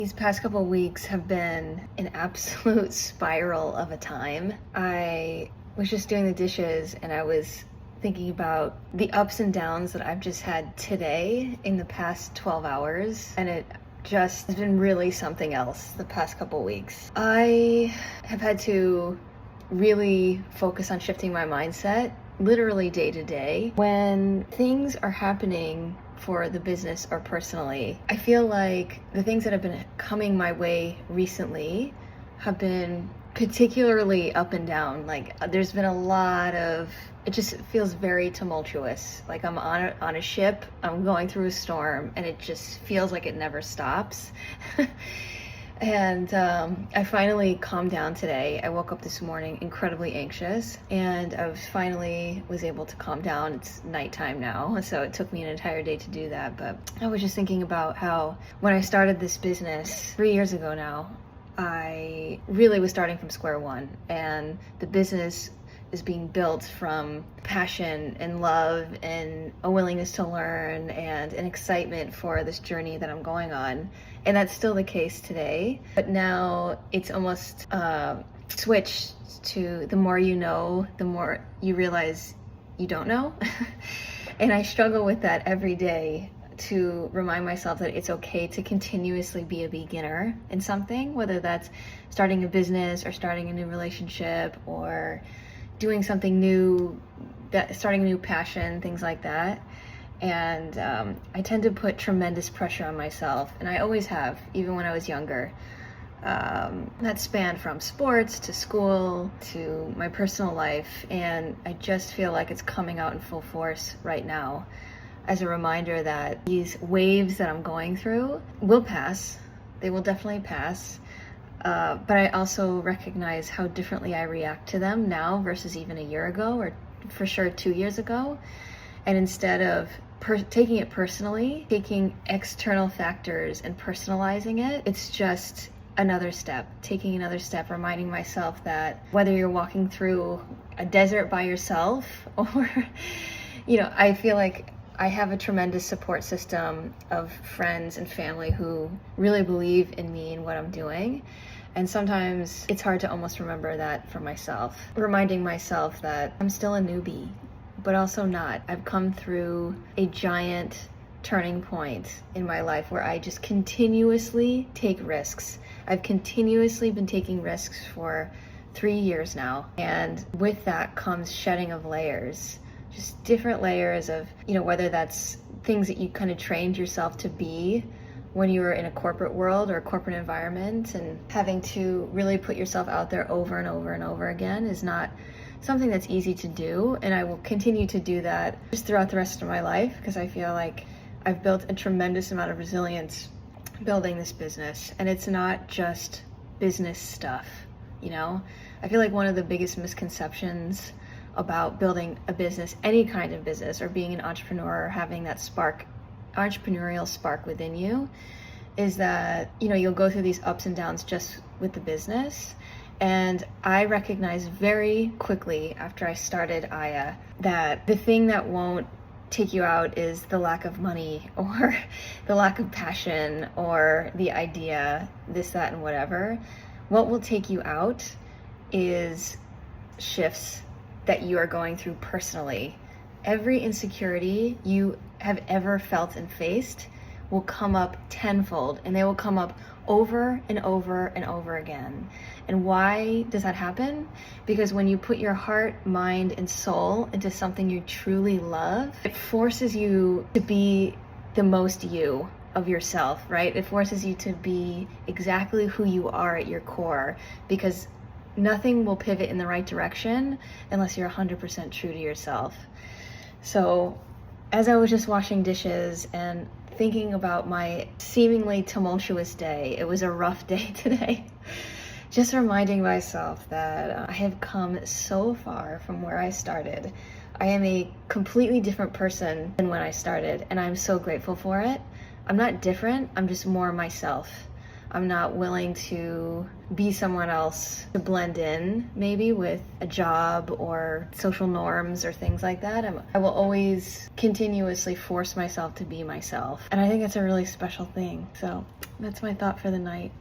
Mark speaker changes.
Speaker 1: These past couple weeks have been an absolute spiral of a time. I was just doing the dishes and I was thinking about the ups and downs that I've just had today in the past 12 hours, and it just has been really something else the past couple weeks. I have had to really focus on shifting my mindset literally day to day. When things are happening for the business or personally, I feel like the things that have been coming my way recently have been particularly up and down. Like there's been a lot of, it just feels very tumultuous. Like I'm on a ship, I'm going through a storm, and it just feels like it never stops. And I finally calmed down today. I woke up this morning incredibly anxious, and I finally was able to calm down. It's nighttime now, so it took me an entire day to do that. But I was just thinking about how when I started this business 3 years ago now, I really was starting from square one, and the business is being built from passion and love and a willingness to learn and an excitement for this journey that I'm going on. And that's still the case today. But now it's almost switched to the more you know, the more you realize you don't know. And I struggle with that every day, to remind myself that it's okay to continuously be a beginner in something, whether that's starting a business or starting a new relationship or doing something new, starting a new passion, things like that. And I tend to put tremendous pressure on myself, and I always have, even when I was younger. That spanned from sports to school to my personal life, and I just feel like it's coming out in full force right now as a reminder that these waves that I'm going through will pass. They will definitely pass. But I also recognize how differently I react to them now versus even a year ago, or for sure 2 years ago. And instead of taking it personally, taking external factors and personalizing it, it's just another step, taking another step, reminding myself that whether you're walking through a desert by yourself or, I feel like I have a tremendous support system of friends and family who really believe in me and what I'm doing. And sometimes it's hard to almost remember that for myself, reminding myself that I'm still a newbie, but also not. I've come through a giant turning point in my life where I just continuously take risks. I've continuously been taking risks for 3 years now. And with that comes shedding of layers, just different layers of, whether that's things that you kind of trained yourself to be when you were in a corporate world or a corporate environment, and having to really put yourself out there over and over and over again is not something that's easy to do. And I will continue to do that just throughout the rest of my life, because I feel like I've built a tremendous amount of resilience building this business. And it's not just business stuff, I feel like one of the biggest misconceptions about building a business, any kind of business, or being an entrepreneur, or having that entrepreneurial spark within you, is that you'll go through these ups and downs just with the business. And I recognized very quickly after I started AIEA that the thing that won't take you out is the lack of money or the lack of passion or the idea, this, that, and whatever. What will take you out is shifts that you are going through personally. Every insecurity you have ever felt and faced will come up tenfold, and they will come up over and over and over again. And why does that happen? Because when you put your heart, mind, and soul into something you truly love, it forces you to be the most you of yourself, right? It forces you to be exactly who you are at your core, because nothing will pivot in the right direction unless you're 100% true to yourself. So as I was just washing dishes and thinking about my seemingly tumultuous day, it was a rough day today, just reminding myself that I have come so far from where I started. I am a completely different person than when I started, and I'm so grateful for it. I'm not different, I'm just more myself. I'm not willing to be someone else to blend in, maybe with a job or social norms or things like that. I will always continuously force myself to be myself. And I think it's a really special thing. So that's my thought for the night.